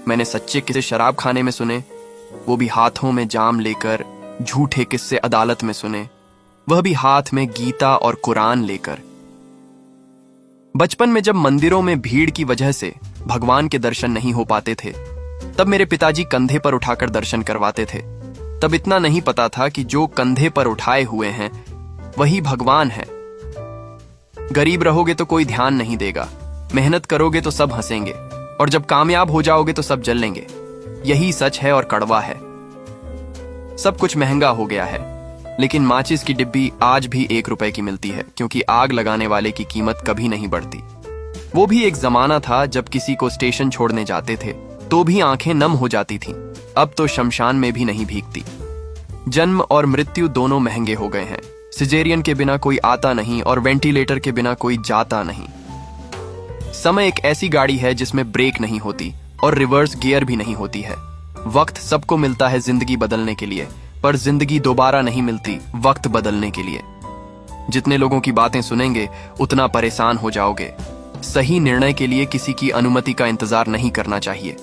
मैंने सच्चे किस्से शराब खाने में सुने, वो भी हाथों में जाम लेकर। झूठे किस्से अदालत में सुने, वह भी हाथ में गीता और कुरान लेकर। बचपन में जब मंदिरों में भीड़ की वजह से भगवान के दर्शन नहीं हो पाते थे, तब मेरे पिताजी कंधे पर उठाकर दर्शन करवाते थे। तब इतना नहीं पता था कि जो कंधे पर उठाए हुए हैं वही भगवान है। गरीब रहोगे तो कोई ध्यान नहीं देगा, मेहनत करोगे तो सब हंसेंगे, और जब कामयाब हो जाओगे तो सब जलेंगे। यही सच है और कड़वा है। सब कुछ महंगा हो गया है, लेकिन माचिस की डिब्बी आज भी 1 रुपए की मिलती है, क्योंकि आग लगाने वाले की कीमत कभी नहीं बढ़ती। वो भी एक जमाना था जब किसी को स्टेशन छोड़ने जाते थे तो भी आंखें नम हो जाती थीं। अब तो शमशान में भी नहीं भीगती। जन्म और मृत्यु दोनों महंगे हो गए हैं। सिजेरियन के बिना कोई आता नहीं और वेंटिलेटर के बिना कोई जाता नहीं। समय एक ऐसी गाड़ी है जिसमें ब्रेक नहीं होती और रिवर्स गियर भी नहीं होती है। वक्त सबको मिलता है जिंदगी बदलने के लिए, पर जिंदगी दोबारा नहीं मिलती वक्त बदलने के लिए। जितने लोगों की बातें सुनेंगे उतना परेशान हो जाओगे। सही निर्णय के लिए किसी की अनुमति का इंतजार नहीं करना चाहिए।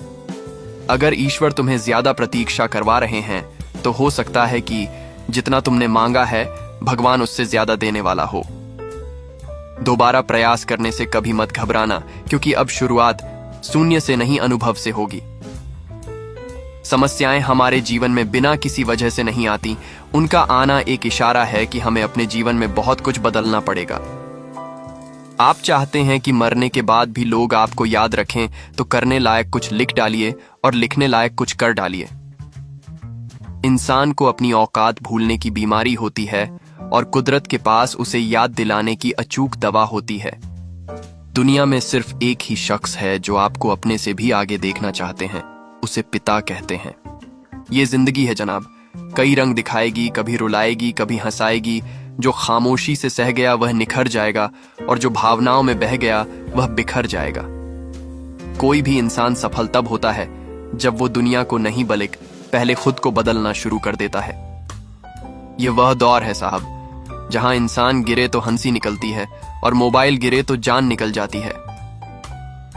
अगर ईश्वर तुम्हें ज्यादा प्रतीक्षा करवा रहे हैं तो हो सकता है कि जितना तुमने मांगा है भगवान उससे ज्यादा देने वाला हो। दोबारा प्रयास करने से कभी मत घबराना, क्योंकि अब शुरुआत शून्य से नहीं अनुभव से होगी। समस्याएं हमारे जीवन में बिना किसी वजह से नहीं आती। उनका आना एक इशारा है कि हमें अपने जीवन में बहुत कुछ बदलना पड़ेगा। आप चाहते हैं कि मरने के बाद भी लोग आपको याद रखें, तो करने लायक कुछ लिख डालिए और लिखने लायक कुछ कर डालिए। इंसान को अपनी औकात भूलने की बीमारी होती है और कुदरत के पास उसे याद दिलाने की अचूक दवा होती है। दुनिया में सिर्फ एक ही शख्स है जो आपको अपने से भी आगे देखना चाहते हैं, उसे पिता कहते हैं। ये जिंदगी है जनाब, कई रंग दिखाएगी, कभी रुलाएगी, कभी हंसाएगी। जो खामोशी से सह गया वह निखर जाएगा, और जो भावनाओं में बह गया वह बिखर जाएगा। कोई भी इंसान सफल तब होता है जब वो दुनिया को नहीं बल्कि पहले खुद को बदलना शुरू कर देता है। ये वह दौर है साहब, जहां इंसान गिरे तो हंसी निकलती है और मोबाइल गिरे तो जान निकल जाती है।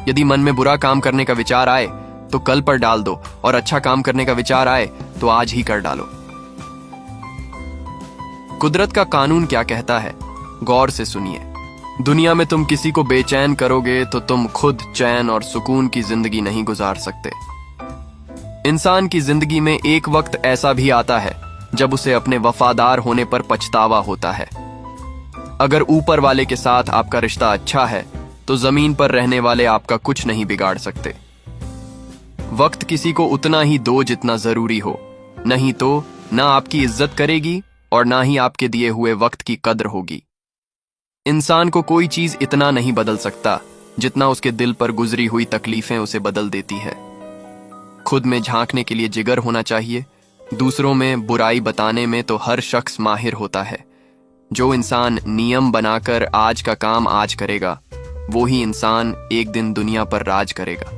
यदि मन में बुरा काम करने का विचार आए तो कल पर डाल दो, और अच्छा काम करने का विचार आए तो आज ही कर डालो। कुदरत का कानून क्या कहता है, गौर से सुनिए। दुनिया में तुम किसी को बेचैन करोगे तो तुम खुद चैन और सुकून की जिंदगी नहीं गुजार सकते। इंसान की जिंदगी में एक वक्त ऐसा भी आता है जब उसे अपने वफादार होने पर पछतावा होता है। अगर ऊपर वाले के साथ आपका रिश्ता अच्छा है तो जमीन पर रहने वाले आपका कुछ नहीं बिगाड़ सकते। वक्त किसी को उतना ही दो जितना जरूरी हो, नहीं तो ना आपकी इज्जत करेगी और ना ही आपके दिए हुए वक्त की कद्र होगी। इंसान को कोई चीज इतना नहीं बदल सकता जितना उसके दिल पर गुजरी हुई तकलीफें उसे बदल देती है। खुद में झांकने के लिए जिगर होना चाहिए। दूसरों में बुराई बताने में तो हर शख्स माहिर होता है। जो इंसान नियम बनाकर आज का काम आज करेगा, वो ही इंसान एक दिन दुनिया पर राज करेगा।